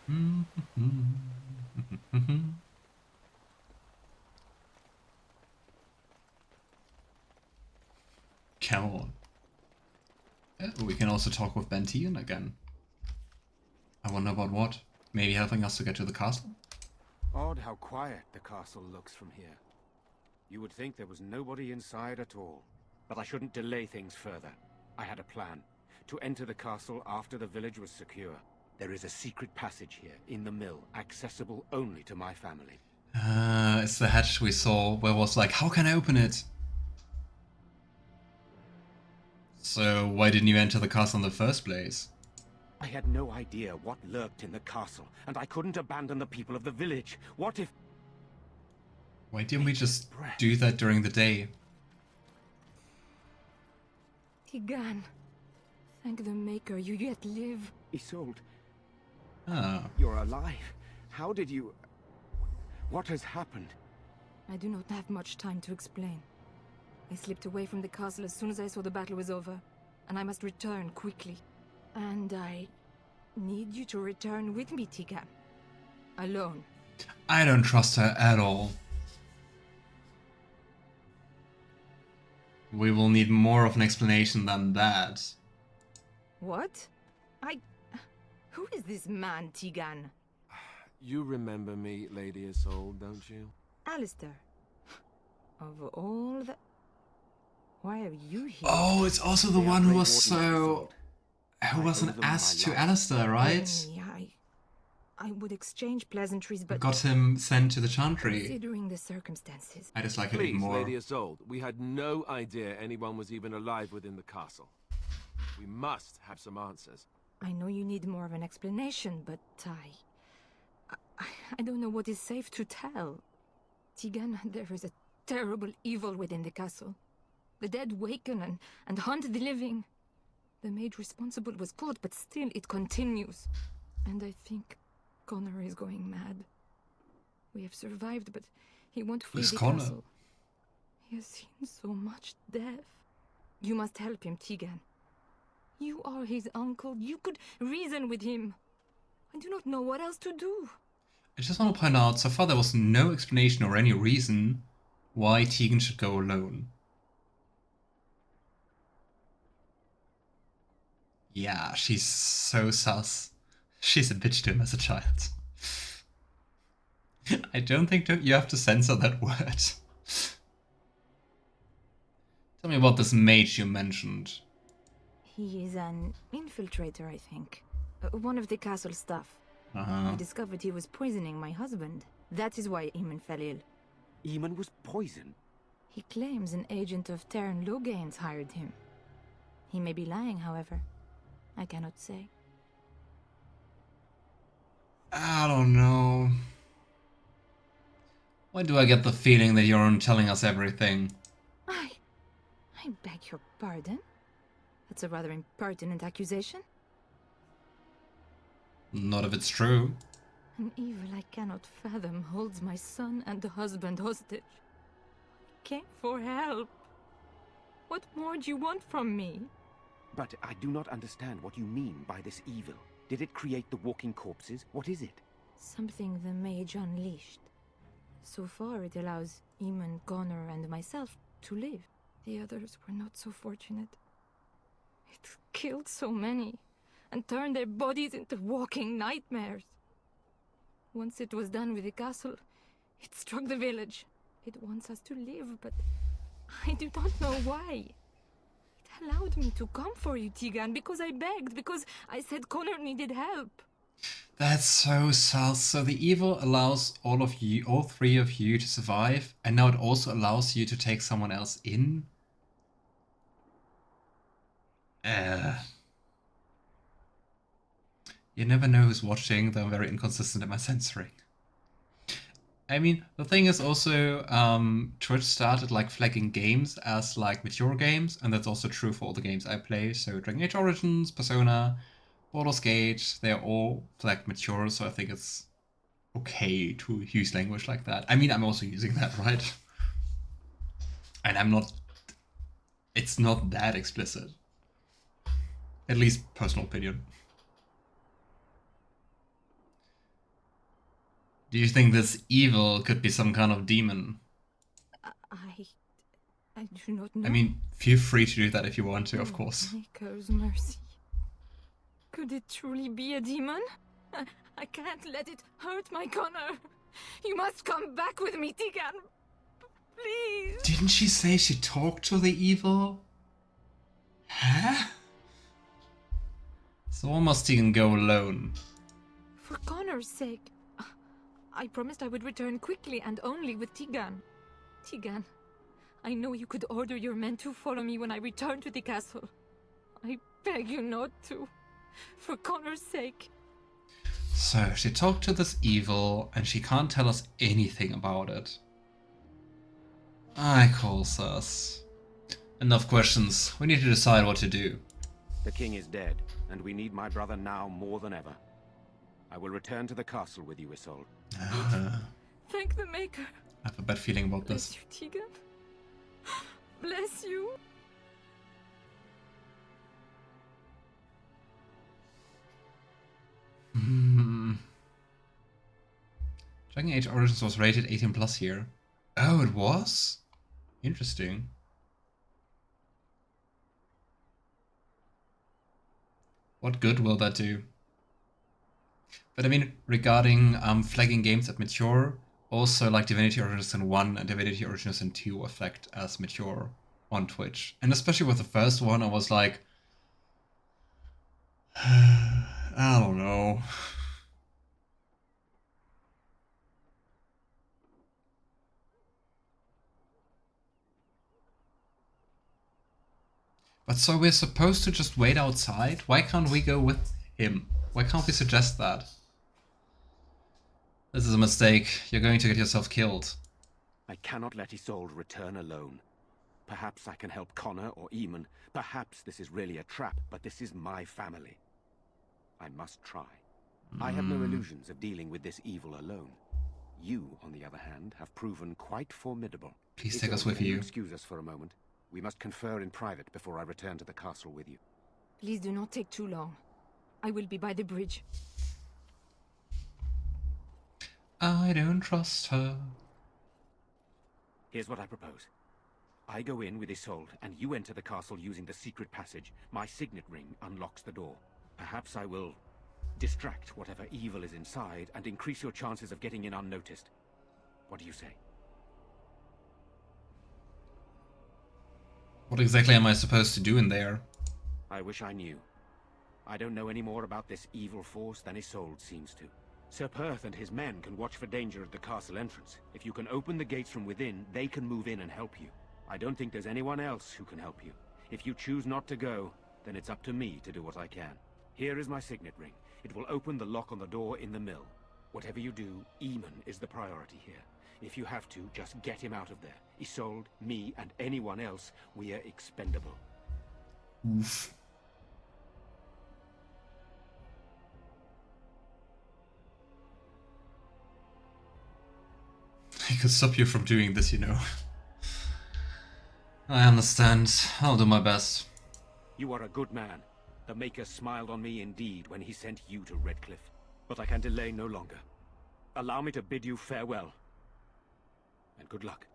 Come on. We can also talk with Bentian again. I wonder about what? Maybe helping us to get to the castle? Odd how quiet the castle looks from here. You would think there was nobody inside at all. But I shouldn't delay things further. I had a plan. To enter the castle after the village was secure. There is a secret passage here, in the mill, accessible only to my family. It's the hatch we saw where it was like, how can I open it? So why didn't you enter the castle in the first place? I had no idea what lurked in the castle, and I couldn't abandon the people of the village. What if... Why didn't we just do that during the day? Tigan, thank the Maker you yet live. Isolde, Ah. you're alive. How did you... What has happened? I do not have much time to explain. I slipped away from the castle as soon as I saw the battle was over, and I must return quickly. And I need you to return with me, Tigan. Alone. I don't trust her at all. We will need more of an explanation than that. What? Who is this man, Tigan? You remember me, Lady Isolde, don't you? Alistair. Of all the... Why are you here? Oh, it's also the one who was so... Who was an ass to Alistair, right? I would exchange pleasantries, but... Got him sent to the chantry. Considering the circumstances... I dislike it Please, even more. Lady Isolde, we had no idea anyone was even alive within the castle. We must have some answers. I know you need more of an explanation, but I don't know what is safe to tell. Tigan, there is a terrible evil within the castle. The dead waken and hunt the living. The mage responsible was caught, but still it continues. And I think Qunari is going mad. We have survived, but he won't flee the castle. He has seen so much death. You must help him, Tigan. You are his uncle. You could reason with him. I do not know what else to do. I just want to point out, so far there was no explanation or any reason why Tegan should go alone. Yeah, she's so sus. She's a bitch to him as a child. I don't think you have to censor that word. Tell me about this mage you mentioned. He is an infiltrator, I think. One of the castle staff. I discovered he was poisoning my husband. That is why Eamon fell ill. Eamon was poisoned? He claims an agent of Terran Logains hired him. He may be lying, however. I cannot say. I don't know. Why do I get the feeling that you're telling us everything? I beg your pardon? That's a rather impertinent accusation. Not if it's true. An evil I cannot fathom holds my son and the husband hostage. I came for help. What more do you want from me? But I do not understand what you mean by this evil. Did it create the walking corpses? What is it? Something the mage unleashed. So far it allows Eamon, Connor, and myself to live. The others were not so fortunate. It killed so many, and turned their bodies into walking nightmares. Once it was done with the castle, it struck the village. It wants us to live, but I do not know why. It allowed me to come for you, Tigan, because I begged, because I said Connor needed help. That's so sus. So the evil allows all three of you to survive, and now it also allows you to take someone else in? You never know who's watching, though I'm very inconsistent in my censoring. I mean, the thing is also, Twitch started like flagging games as like mature games, and that's also true for all the games I play. So Dragon Age Origins, Persona, Baldur's Gate, they're all flagged mature, so I think it's okay to use language like that. I mean, I'm also using that, right? And it's not that explicit. At least personal opinion. Do you think this evil could be some kind of demon? I do not know. I mean, feel free to do that if you want to, of course. Maker's mercy. Could it truly be a demon? I can't let it hurt my Connor. You must come back with me, Tegan. Please. Didn't she say she talked to the evil? Huh? So why must Tegan go alone? For Connor's sake. I promised I would return quickly and only with Tegan. Tegan, I know you could order your men to follow me when I return to the castle. I beg you not to. For Connor's sake. So, she talked to this evil, and she can't tell us anything about it. I call sus. Enough questions. We need to decide what to do. The king is dead, and we need my brother now more than ever. I will return to the castle with you, Isolde. Thank the Maker. I have a bad feeling about this. Bless you, Tegan. Bless you. Dragon Age Origins was rated 18 plus here. Oh, it was? Interesting. What good will that do? But I mean, regarding flagging games at mature, also like Divinity Original Sin 1 and Divinity Original Sin 2 affect as mature on Twitch. And especially with the first one, I was like, I don't know. But so we're supposed to just wait outside? Why can't we go with him? Why can't we suggest that? This is a mistake. You're going to get yourself killed. I cannot let Isolde return alone. Perhaps I can help Connor or Eamon. Perhaps this is really a trap, but this is my family. I must try. I have no illusions of dealing with this evil alone. You, on the other hand, have proven quite formidable. Please take us Isolde, with can you. Excuse us for a moment. We must confer in private before I return to the castle with you. Please do not take too long. I will be by the bridge. I don't trust her. Here's what I propose. I go in with Isolde, and you enter the castle using the secret passage. My signet ring unlocks the door. Perhaps I will distract whatever evil is inside and increase your chances of getting in unnoticed. What do you say? What exactly am I supposed to do in there? I wish I knew. I don't know any more about this evil force than Isolde seems to. Sir Perth and his men can watch for danger at the castle entrance. If you can open the gates from within, they can move in and help you. I don't think there's anyone else who can help you. If you choose not to go, then it's up to me to do what I can. Here is my signet ring. It will open the lock on the door in the mill. Whatever you do, Eamon is the priority here. If you have to, just get him out of there. Isolde, me, and anyone else, we are expendable. Oof. I could stop you from doing this, you know. I understand. I'll do my best. You are a good man. The Maker smiled on me indeed when he sent you to Redcliffe. But I can delay no longer. Allow me to bid you farewell. And good luck.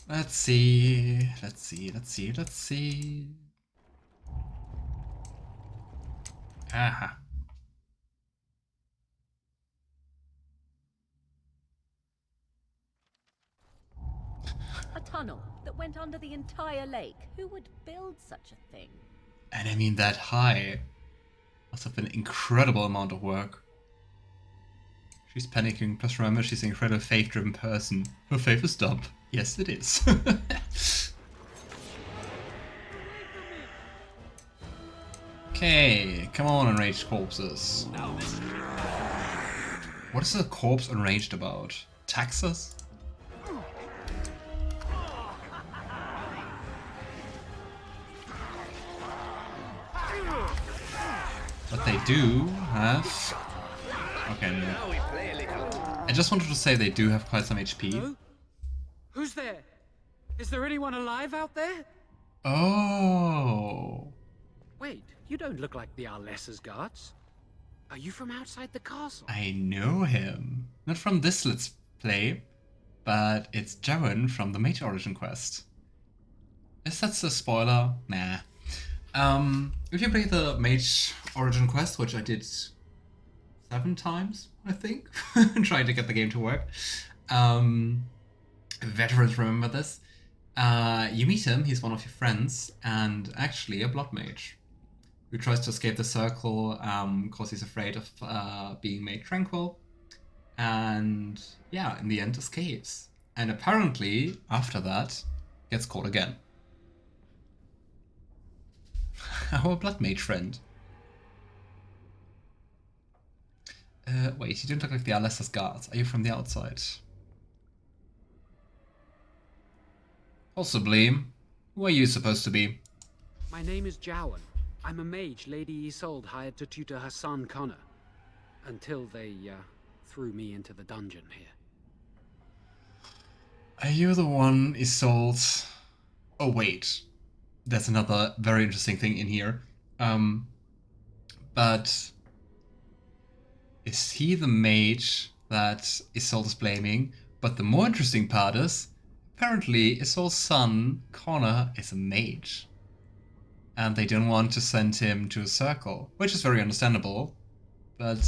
Let's see. Aha. A tunnel that went under the entire lake. Who would build such a thing? And I mean that high. Must have been an incredible amount of work. She's panicking, plus remember she's an incredible faith-driven person. Her faith is dumb. Yes, it is. Okay, come on, enraged corpses. What is a corpse enraged about? Taxes? But they do have... Okay, no. I just wanted to say they do have quite some HP. Hello? Who's there? Is there anyone alive out there? Oh. Wait, You don't look like the Orlais' guards. Are you from outside the castle? I know him. Not from this Let's Play, but it's Zevran from the Mage Origin quest. Is that a spoiler? Nah. If you play the Mage Origin quest, which I did 7 times, I think, trying to get the game to work. Veterans remember this. You meet him, he's one of your friends, and actually a blood mage who tries to escape the circle because he's afraid of being made tranquil. And yeah, in the end escapes. And apparently, after that, gets caught again. Our blood mage friend. Wait, you don't look like the Alistair's guards. Are you from the outside? Possibly. Who are you supposed to be? My name is Jowan. I'm a mage Lady Isolde hired to tutor her son Connor. Until they threw me into the dungeon here. Are you the one Isolde... Oh wait. That's another very interesting thing in here. But... is he the mage that Isolde is blaming? But the more interesting part is, apparently Isolde's son, Connor, is a mage. And they don't want to send him to a circle, which is very understandable. But,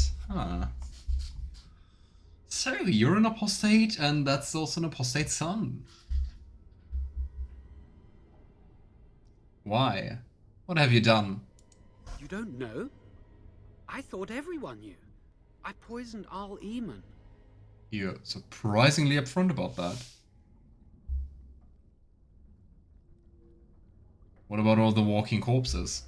So, you're an apostate, and that's also an apostate son. Why? What have you done? You don't know? I thought everyone knew. I poisoned I'll. You're surprisingly upfront about that. What about all the walking corpses?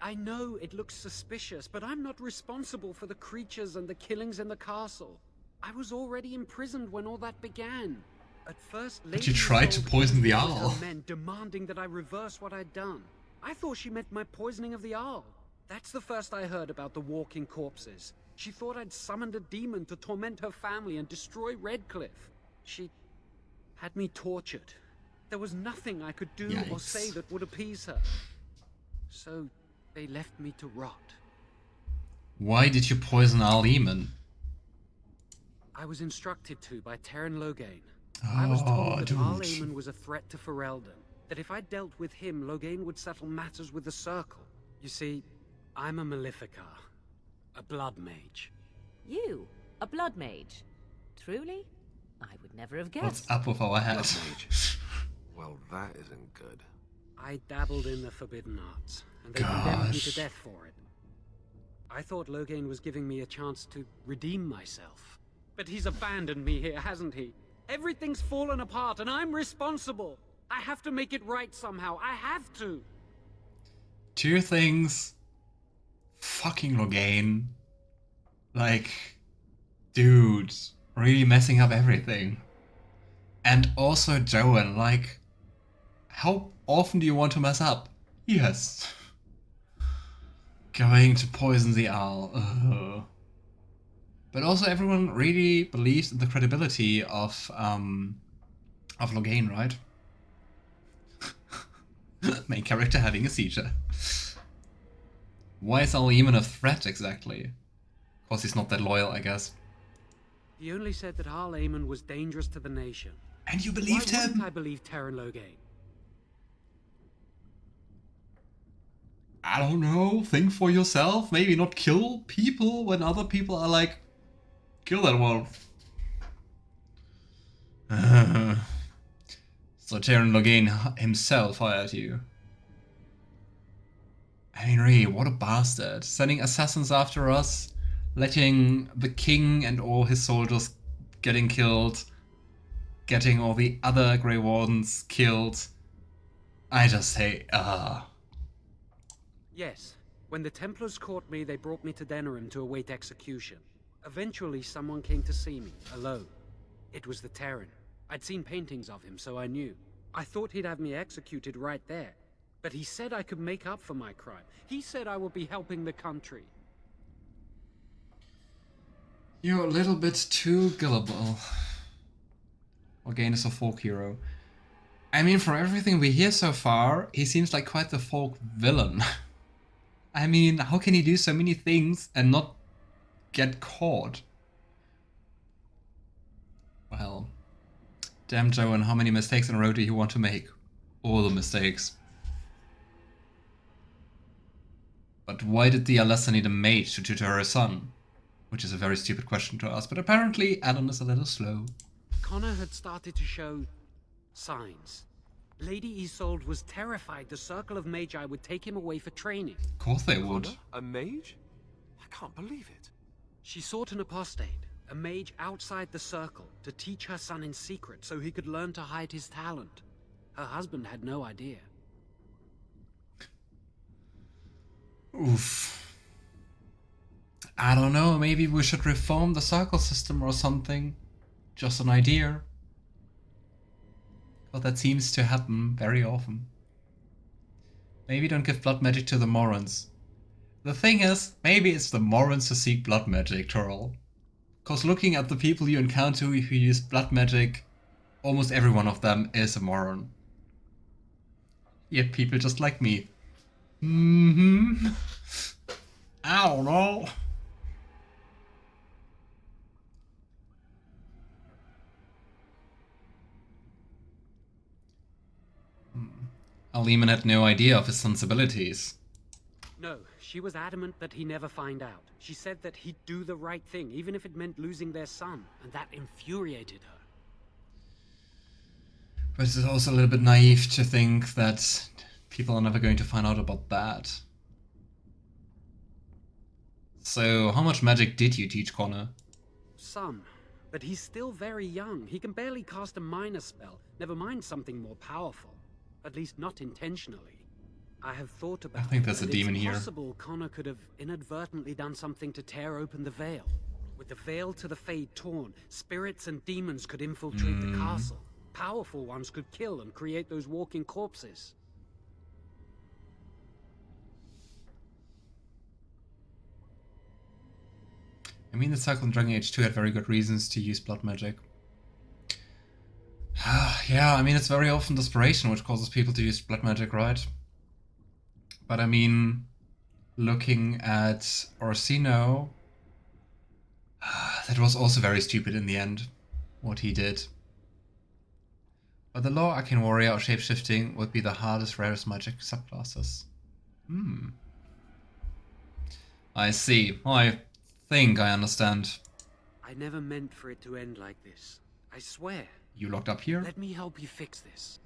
I know it looks suspicious, but I'm not responsible for the creatures and the killings in the castle. I was already imprisoned when all that began. At first, But you tried to poison the owl. Men demanding that I reverse what I'd done. I thought she meant my poisoning of the owl. That's the first I heard about the walking corpses. She thought I'd summoned a demon to torment her family and destroy Redcliffe. She had me tortured. There was nothing I could do or say that would appease her. So they left me to rot. Why did you poison I'll? I was instructed to by Terran Loghain. Oh, I was told that dude. I'll was a threat to Ferelden. That if I dealt with him, Loghain would settle matters with the Circle. You see, I'm a Maleficar. A blood mage. You? A blood mage? Truly? I would never have What's guessed. up with our head? Blood mage. Well, that isn't good. I dabbled in the forbidden arts, and they condemned me to Gosh. death for it. I thought Loghain was giving me a chance to redeem myself. But he's abandoned me here, hasn't he? Everything's fallen apart, and I'm responsible. I have to make it right somehow. I have to. 2 things. Fucking Loghain. Like, dude, really messing up everything. And also Jowan, like, how often do you want to mess up? Yes. Going to poison the owl. Ugh. But also everyone really believes in the credibility of Loghain, right? Main character having a seizure. Why is I'll a threat exactly? Because he's not that loyal, I guess. He only said that I'll was dangerous to the nation. And you Why believed wouldn't him? I believe Terran Loghain? I don't know, think for yourself, maybe not kill people when other people are like, kill that one. So Terran Loghain himself hired you. I mean, really, what a bastard. Sending assassins after us, letting the king and all his soldiers getting killed, getting all the other Grey Wardens killed. I just say, Yes. When the Templars caught me, they brought me to Denerim to await execution. Eventually, someone came to see me, alone. It was the Terran. I'd seen paintings of him, so I knew. I thought he'd have me executed right there. But he said I could make up for my crime. He said I would be helping the country. You're a little bit too gullible. Loghain is a folk hero. I mean, from everything we hear so far, he seems like quite the folk villain. I mean, how can he do so many things and not get caught? Well, damn Joe, and how many mistakes in a row do you want to make? All the mistakes. But why did the Alistair need a mage to tutor her son? Which is a very stupid question to ask, but apparently Alan is a little slow. Connor had started to show signs. Lady Isolde was terrified the Circle of Magi would take him away for training. Of course they would. Connor? A mage? I can't believe it. She sought an apostate, a mage outside the Circle, to teach her son in secret so he could learn to hide his talent. Her husband had no idea. Oof. I don't know, maybe we should reform the circle system or something. Just an idea. But that seems to happen very often. Maybe don't give blood magic to the Morrons. The thing is, maybe it's the Morrons who seek blood magic, Turl. Cause looking at the people you encounter who use blood magic, almost every one of them is a Morron. Yet people just like me. I don't know. Aliman had no idea of his sensibilities. No, she was adamant that he never find out. She said that he'd do the right thing, even if it meant losing their son, and that infuriated her. But it's also a little bit naive to think that people are never going to find out about that. So, how much magic did you teach Connor? Some, but he's still very young. He can barely cast a minor spell, never mind something more powerful. At least not intentionally. I have thought about it. I think there's a demon here. It's possible Connor could have inadvertently done something to tear open the veil. With the veil to the Fade torn, spirits and demons could infiltrate the castle. Powerful ones could kill and create those walking corpses. I mean, the Cycle in Dragon Age 2 had very good reasons to use blood magic. Yeah, I mean, it's very often desperation which causes people to use blood magic, right? But I mean, looking at Orsino, that was also very stupid in the end, what he did. But the Law Arcane Warrior or Shapeshifting would be the hardest, rarest magic subclasses. I see. I think I understand. I never meant for it to end like this. I swear. You locked up here? Let me help you fix this.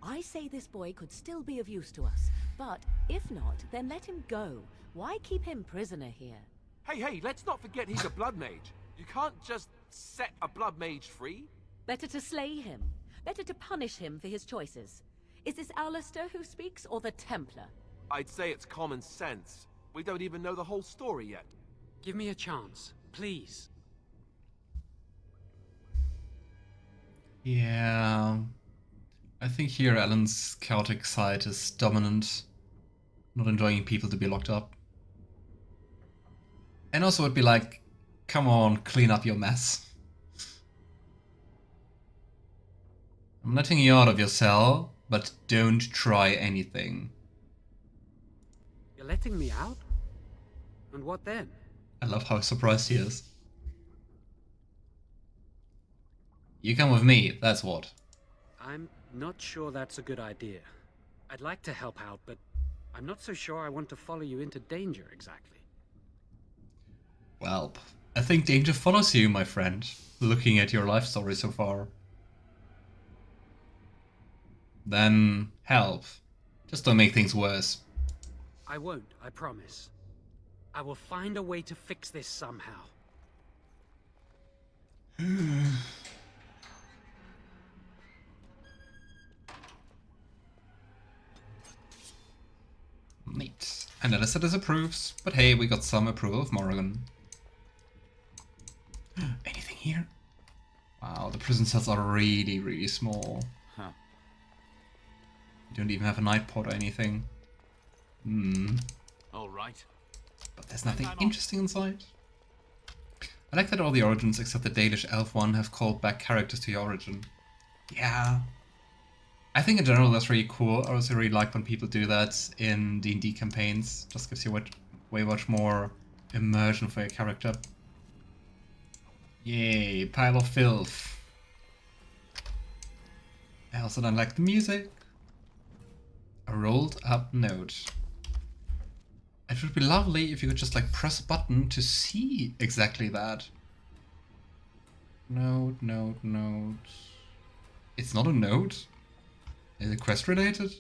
I say this boy could still be of use to us, but if not, then let him go. Why keep him prisoner here? Hey, let's not forget he's a blood mage. You can't just set a blood mage free. Better to slay him. Better to punish him for his choices. Is this Alistair who speaks, or the Templar? I'd say it's common sense. We don't even know the whole story yet. Give me a chance, please. Yeah. I think here Alan's chaotic side is dominant. Not enjoying people to be locked up. And also would be like, come on, clean up your mess. I'm letting you out of your cell, but don't try anything. You're letting me out? And what then? I love how surprised he is. You come with me, that's what. I'm not sure that's a good idea. I'd like to help out, but I'm not so sure I want to follow you into danger exactly. Well, I think danger follows you, my friend, looking at your life story so far. Then help. Just don't make things worse. I won't, I promise. I will find a way to fix this somehow. Neat. And Alistair disapproves, but hey, we got some approval of Morrigan. Anything here? Wow, the prison cells are really, really small. Huh. You don't even have a night pod or anything. All right. But there's nothing interesting inside. I like that all the origins except the Dalish elf one have called back characters to your origin. Yeah. I think in general that's really cool. I also really like when people do that in D&D campaigns. Just gives you way much more immersion for your character. Yay, pile of filth. I also don't like the music. A rolled up note. It would be lovely if you could just like press a button to see exactly that. Note. It's not a note? Is it quest related?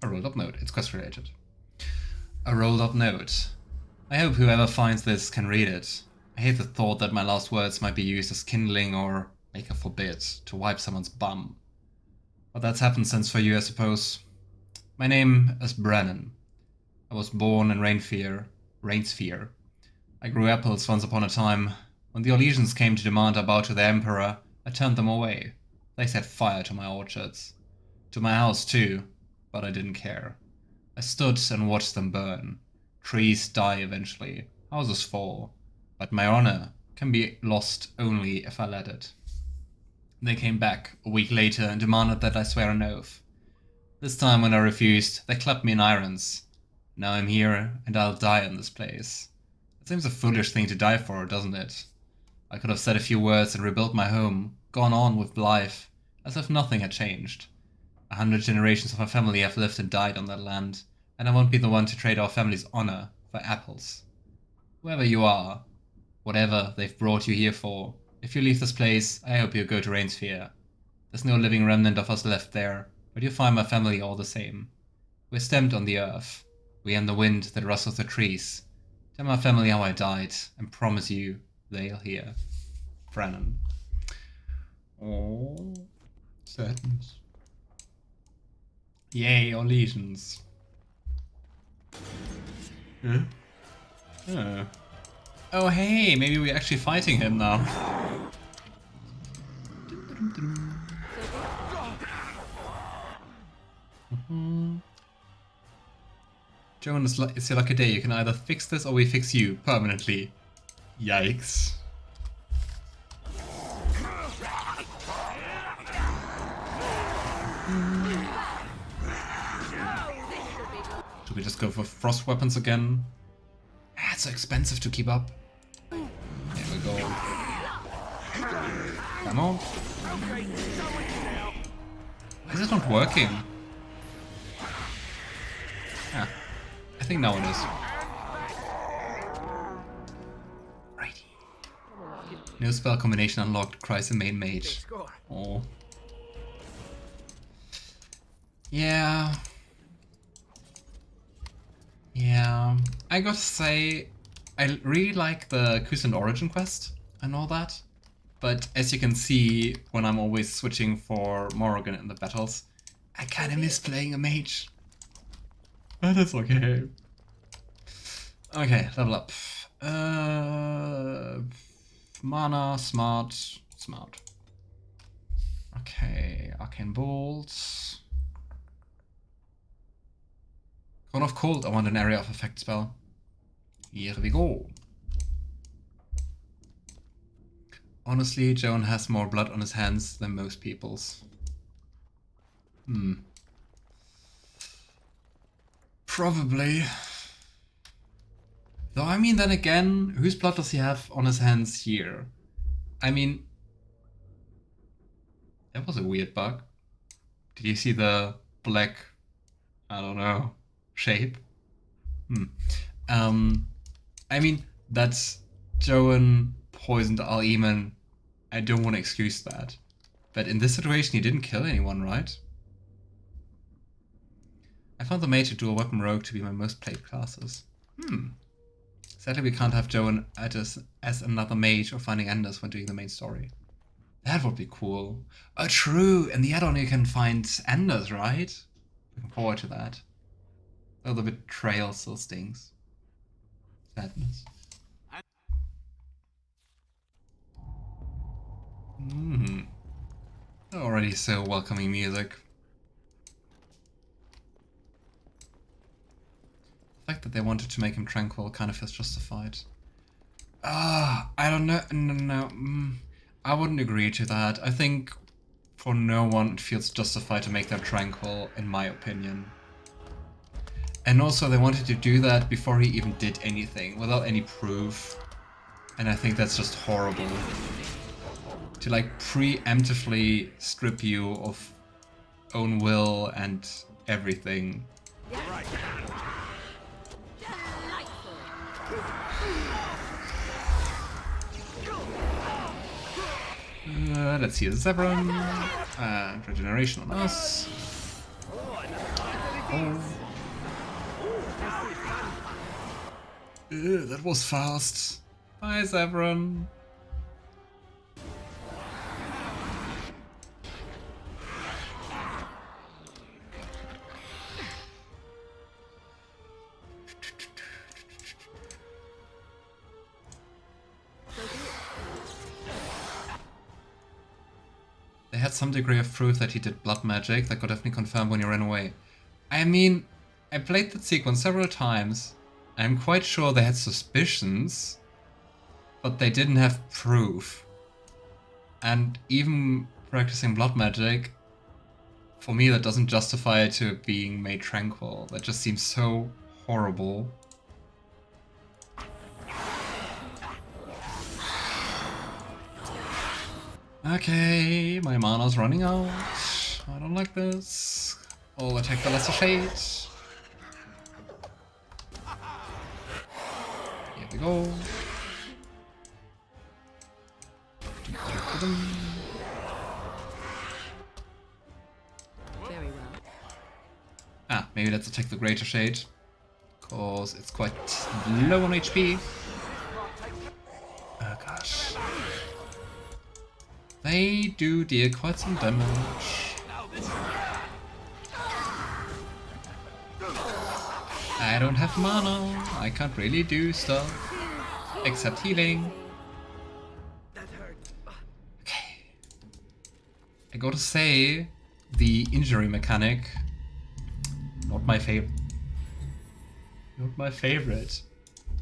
A rolled up note. It's quest related. A rolled up note. I hope whoever finds this can read it. I hate the thought that my last words might be used as kindling or make a forbid to wipe someone's bum. But that's happened since for you, I suppose. My name is Brennan. I was born in Rainsphere. I grew apples once upon a time. When the Orlesians came to demand I bow to the Emperor, I turned them away. They set fire to my orchards. To my house too, but I didn't care. I stood and watched them burn. Trees die eventually, houses fall, but my honor can be lost only if I let it. They came back a week later and demanded that I swear an oath. This time when I refused, they clapped me in irons. Now I'm here and I'll die in this place. It seems a foolish thing to die for, doesn't it? I could have said a few words and rebuilt my home, gone on with life, as if nothing had changed. 100 generations of my family have lived and died on that land, and I won't be the one to trade our family's honor for apples. Whoever you are, whatever they've brought you here for, if you leave this place, I hope you go to Rainsphere. There's no living remnant of us left there, but you'll find my family all the same. We're stamped on the earth. We am the wind that rustles the trees. Tell my family how I died, and promise you they'll hear. Brennan. Oh, sadness. Yay, or legions. Huh? Oh hey, maybe we're actually fighting him now. Joan, it's your lucky day. You can either fix this or we fix you permanently. Yikes. Should we just go for frost weapons again? Ah, it's so expensive to keep up. There we go. Come on. Why is it not working? Ah, I think now it is. Righty. No spell combination unlocked, cries the main mage. Oh. Yeah. Yeah. I gotta say, I really like the Cousland origin quest and all that. But as you can see, when I'm always switching for Morrigan in the battles, I kinda miss playing a mage. But it's okay. Okay, level up. Mana, smart. Okay, arcane bolts. Cone of Cold, I want an area of effect spell. Here we go. Honestly, Joan has more blood on his hands than most people's. Probably. Though, I mean, then again, whose blood does he have on his hands here? I mean, that was a weird bug. Did you see the black, I don't know, shape? I mean, that's Joan poisoned Al-Eman. I don't want to excuse that. But in this situation, he didn't kill anyone, right? I found the mage and dual weapon rogue to be my most played classes. Sadly, we can't have Joan as another mage or finding Enders when doing the main story. That would be cool. Oh, true! In the add-on you can find Enders, right? Looking forward to that. Though the betrayal still stings. Sadness. Already so welcoming music. The fact that they wanted to make him tranquil kind of feels justified. I don't know. No. I wouldn't agree to that. I think for no one it feels justified to make them tranquil, in my opinion. And also they wanted to do that before he even did anything, without any proof. And I think that's just horrible. To like preemptively strip you of own will and everything. Let's see, Zevran and regeneration on us. Oh. That was fast. Bye, Zevran. They had some degree of proof that he did blood magic that got definitely confirmed when he ran away. I mean, I played that sequence several times. I'm quite sure they had suspicions, but they didn't have proof. And even practicing blood magic, for me that doesn't justify it to being made tranquil. That just seems so horrible. Okay, my mana's running out. I don't like this. I'll attack the Lesser Shade. Here we go. Very well. Ah, maybe let's attack the Greater Shade. Cause it's quite low on HP. Oh gosh. They do deal quite some damage. I don't have mana. I can't really do stuff. Except healing. Okay. I gotta say, the injury mechanic, not my favorite. Not my favorite.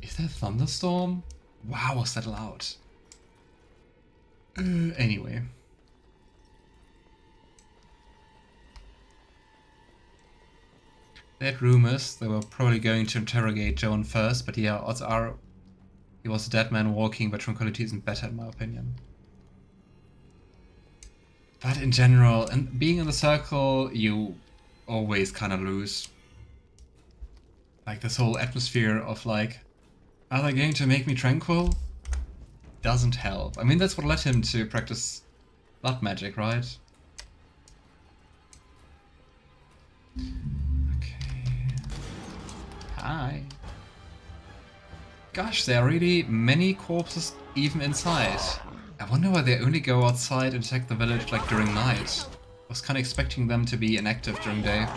Is that thunderstorm? Wow, was that loud? Anyway. They had rumors they were probably going to interrogate Joan first, but yeah, odds are he was a dead man walking, but tranquility isn't better in my opinion. But in general, and being in the circle, you always kind of lose. Like this whole atmosphere of like, are they going to make me tranquil? Doesn't help. I mean, that's what led him to practice blood magic, right? Okay. Hi. Gosh, there are really many corpses even inside. I wonder why they only go outside and attack the village like during night. I was kind of expecting them to be inactive during day.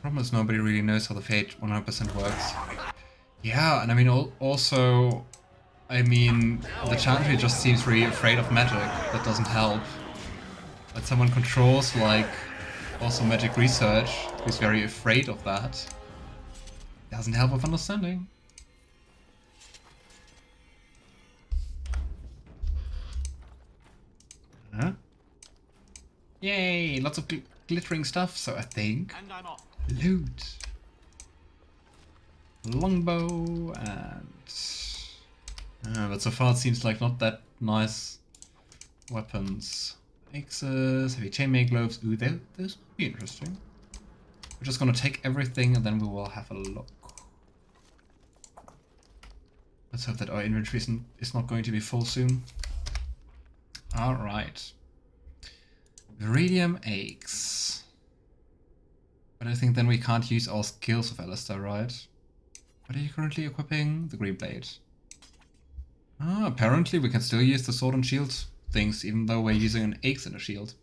Problem is nobody really knows how the Fate 100% works. Yeah, and I mean also, I mean the chantry just seems really afraid of magic. That doesn't help. But someone controls like also magic research, who's very afraid of that. Doesn't help with understanding. Huh? Yay, lots of glittering stuff, so I think loot, longbow, and but so far it seems like not that nice weapons. Axes, heavy chainmail gloves. Ooh, those would be interesting. We're just gonna take everything and then we will have a look. Let's hope that our inventory is not going to be full soon. All right. Viridium Axe. But I think then we can't use our skills of Alistair, right? What are you currently equipping? The Green Blade. Ah, apparently we can still use the sword and shield things, even though we're using an axe and a shield.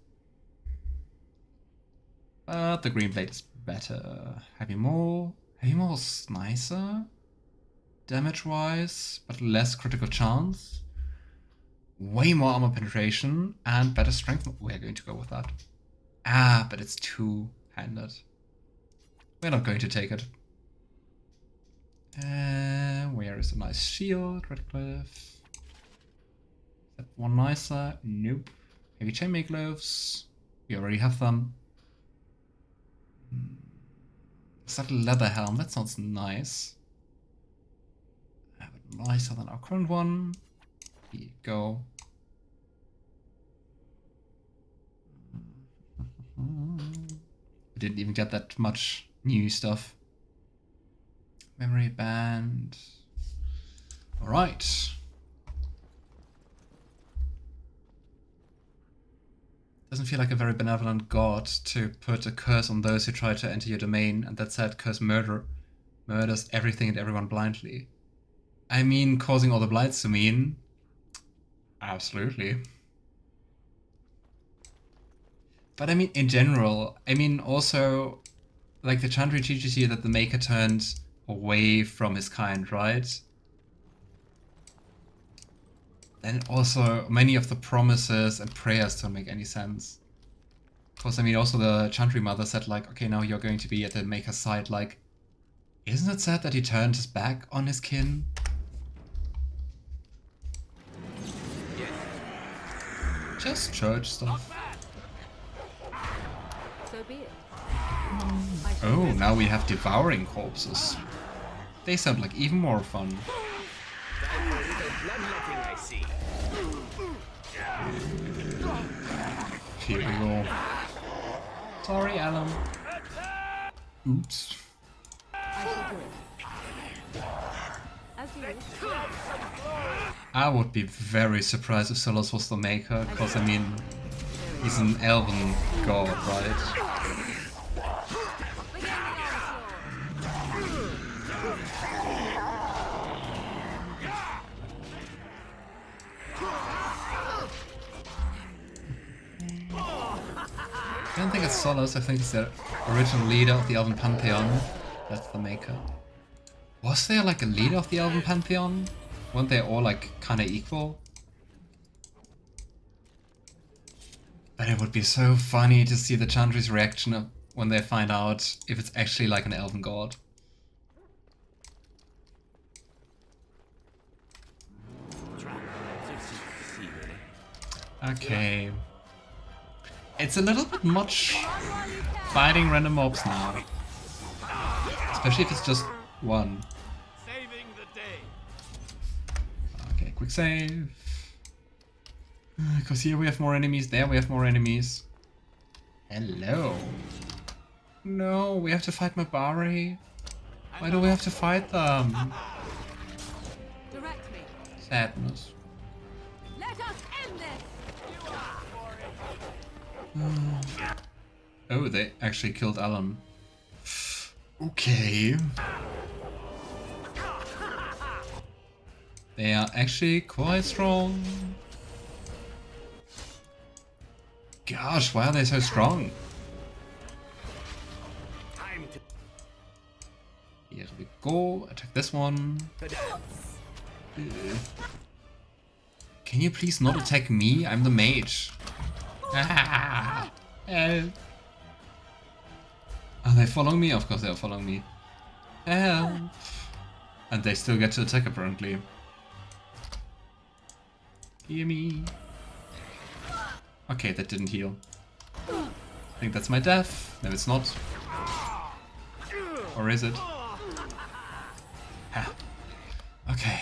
But the Green Blade is better. Heavy Maul is nicer, damage-wise, but less critical chance. Way more armor penetration and better strength. We're going to go with that. Ah, but it's two-handed. We're not going to take it. Where is a nice shield? Redcliffe. Is that one nicer? Nope. Heavy chainmail gloves. We already have them. Is that a leather helm? That sounds nice. But nicer than our current one. Here you go. We didn't even get that much new stuff. Memory band. Alright. Doesn't feel like a very benevolent god to put a curse on those who try to enter your domain, and that said, curse murders everything and everyone blindly. I mean, causing all the blights to mean. Absolutely. But I mean, in general, I mean, also, like the chantry teaches you that the Maker turned away from his kind, right? Then also, many of the promises and prayers don't make any sense. Because, I mean, also the chantry mother said, like, okay, now you're going to be at the Maker's side, like, isn't it sad that he turned his back on his kin? Just church stuff. So be it. Oh, now we have devouring corpses. They sound like even more fun. Here we go. Sorry, Alan. Oops. I would be very surprised if Solas was the Maker, because I mean, he's an elven god, right? I don't think it's Solas, I think it's the original leader of the Elven Pantheon. That's the Maker. Was there like a leader of the Elven Pantheon? Weren't they all like kinda equal? But it would be so funny to see the Chantry's reaction when they find out if it's actually like an Elven god. Okay. It's a little bit much fighting random mobs now. Especially if it's just one. Okay, quick save. Because here we have more enemies, there we have more enemies. Hello. No, we have to fight Mabari. Why do we have to fight them? Direct me. Sadness. Let us end this. Oh, they actually killed Alan. Okay. They are actually quite strong. Gosh, why are they so strong? Here we go. Attack this one. Can you please not attack me? I'm the mage. Ah, help. Are they following me? Of course they are following me. Help. And they still get to attack apparently. Hear me. Okay, that didn't heal. I think that's my death. No, it's not. Or is it? Ha. Okay.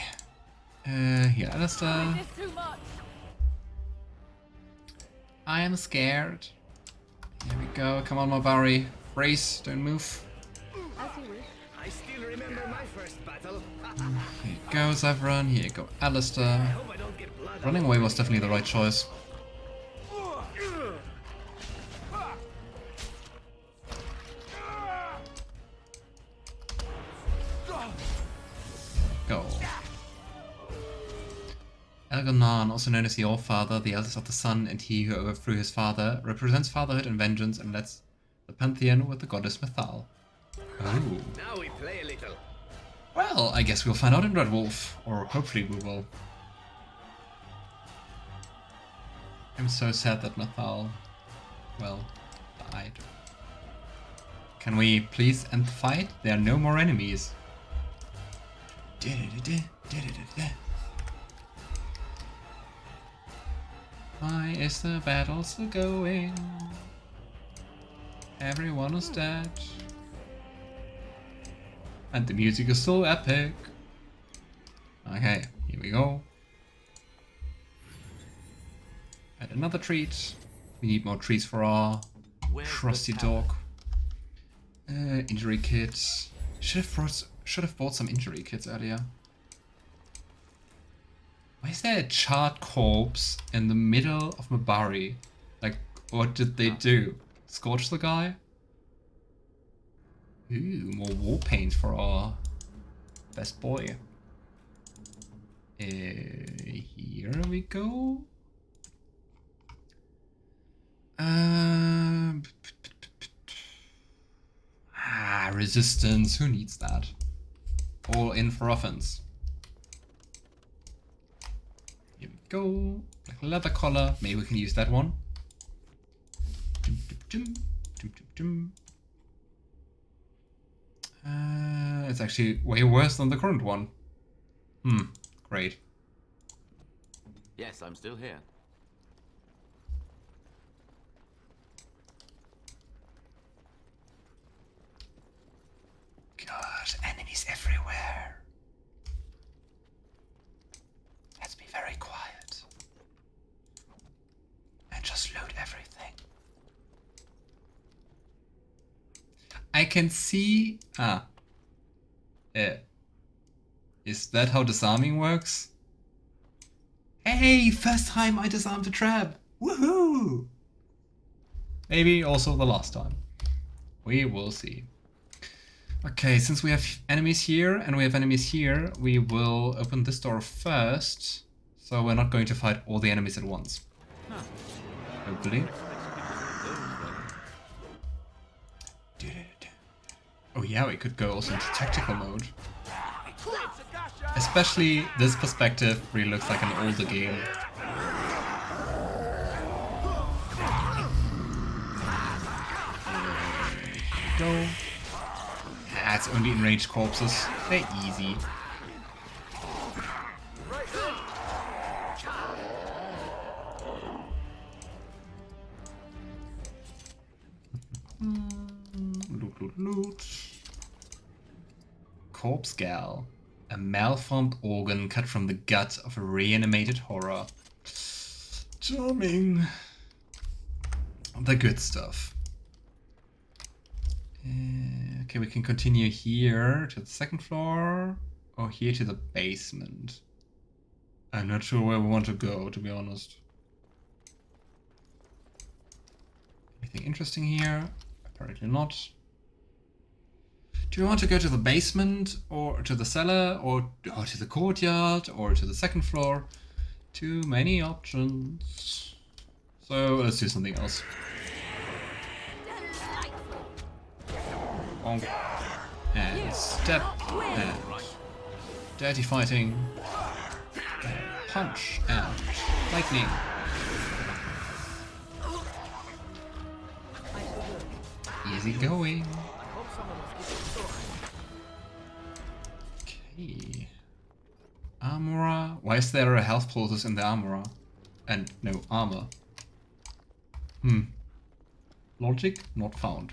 Here, Alistair. I am scared. Here we go. Come on, Mabari. Brace. Don't move. I still remember my first battle. Here you go, Zevran. Here you go, Alistair. Running away was definitely the right choice. Go. Elgonan, also known as the All-Father, the eldest of the Sun, and he who overthrew his father, represents fatherhood and vengeance and lets the pantheon with the goddess Mithal. Oh. Now we play a little. Well, I guess we'll find out in Red Wolf, or hopefully we will. I'm so sad that Mithal, well, died. Can we please end the fight? There are no more enemies. Why is the battle still going? Everyone is dead. And the music is so epic. Okay, here we go. Add another treat. We need more treats for our trusty dog. Injury kits. Should have bought some injury kits earlier. Why is there a charred corpse in the middle of Mabari? Like, what did they do? Scorch the guy? Ooh, more war paint for our best boy. Here we go. Resistance. Who needs that? All in for offense. Here we go. Like leather collar. Maybe we can use that one. It's actually way worse than the current one. Great. Yes, I'm still here. God, enemies everywhere. Let's be very quiet. And just loot everything. I can see... Is that how disarming works? Hey, first time I disarmed a trap! Woohoo! Maybe also the last time. We will see. Okay, since we have enemies here and we have enemies here, we will open this door first. So we're not going to fight all the enemies at once. Hopefully. Oh yeah, we could go also into tactical mode. Especially this perspective really looks like an older game. Go. Ah, it's only enraged corpses. They're easy. Loot, loot, loot. Corpse gal. A malformed organ cut from the gut of a reanimated horror. Charming. The good stuff. Okay, we can continue here to the second floor or here to the basement. I'm not sure where we want to go, to be honest. Anything interesting here? Apparently not. Do we want to go to the basement or to the cellar or to the courtyard or to the second floor? Too many options. So let's do something else. Bonk. And step. And dirty fighting. And punch. And lightning. Easy going. Okay. Armorer. Why is there a health poultice in the armorer? And no armor. Logic not found.